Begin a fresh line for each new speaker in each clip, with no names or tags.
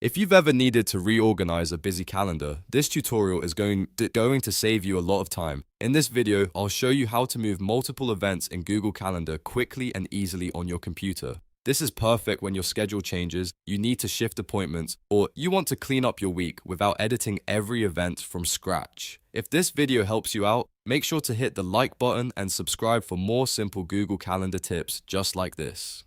If you've ever needed to reorganize a busy calendar, this tutorial is going to save you a lot of time. In this video, I'll show you how to move multiple events in Google Calendar quickly and easily on your computer. This is perfect when your schedule changes, you need to shift appointments, or you want to clean up your week without editing every event from scratch. If this video helps you out, make sure to hit the like button and subscribe for more simple Google Calendar tips just like this.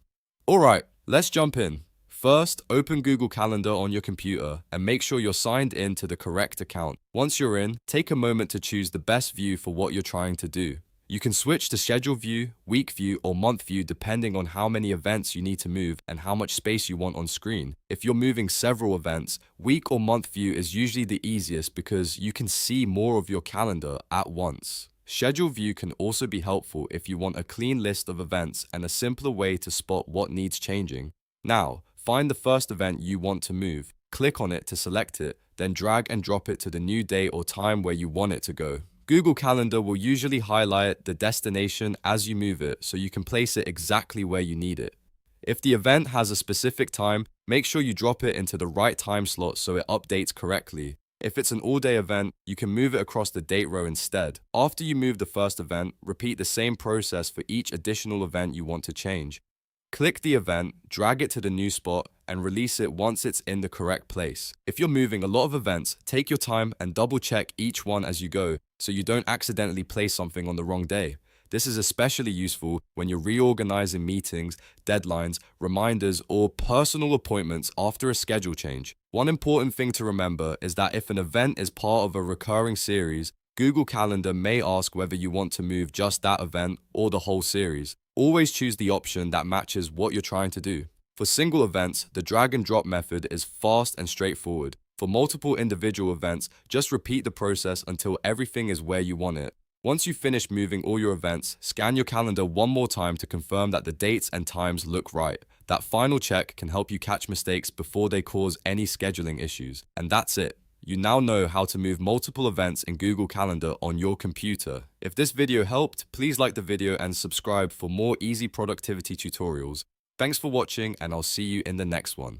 Alright, let's jump in. First, open Google Calendar on your computer and make sure you're signed in to the correct account. Once you're in, take a moment to choose the best view for what you're trying to do. You can switch to schedule view, week view, or month view depending on how many events you need to move and how much space you want on screen. If you're moving several events, week or month view is usually the easiest because you can see more of your calendar at once. Schedule view can also be helpful if you want a clean list of events and a simpler way to spot what needs changing. Now, find the first event you want to move, click on it to select it, then drag and drop it to the new day or time where you want it to go. Google Calendar will usually highlight the destination as you move it so you can place it exactly where you need it. If the event has a specific time, make sure you drop it into the right time slot so it updates correctly. If it's an all-day event, you can move it across the date row instead. After you move the first event, repeat the same process for each additional event you want to change. Click the event, drag it to the new spot, and release it once it's in the correct place. If you're moving a lot of events, take your time and double check each one as you go so you don't accidentally place something on the wrong day. This is especially useful when you're reorganizing meetings, deadlines, reminders, or personal appointments after a schedule change. One important thing to remember is that if an event is part of a recurring series, Google Calendar may ask whether you want to move just that event or the whole series. Always choose the option that matches what you're trying to do. For single events, the drag and drop method is fast and straightforward. For multiple individual events, just repeat the process until everything is where you want it. Once you've finished moving all your events, scan your calendar one more time to confirm that the dates and times look right. That final check can help you catch mistakes before they cause any scheduling issues. And that's it. You now know how to move multiple events in Google Calendar on your computer. If this video helped, please like the video and subscribe for more easy productivity tutorials. Thanks for watching, and I'll see you in the next one.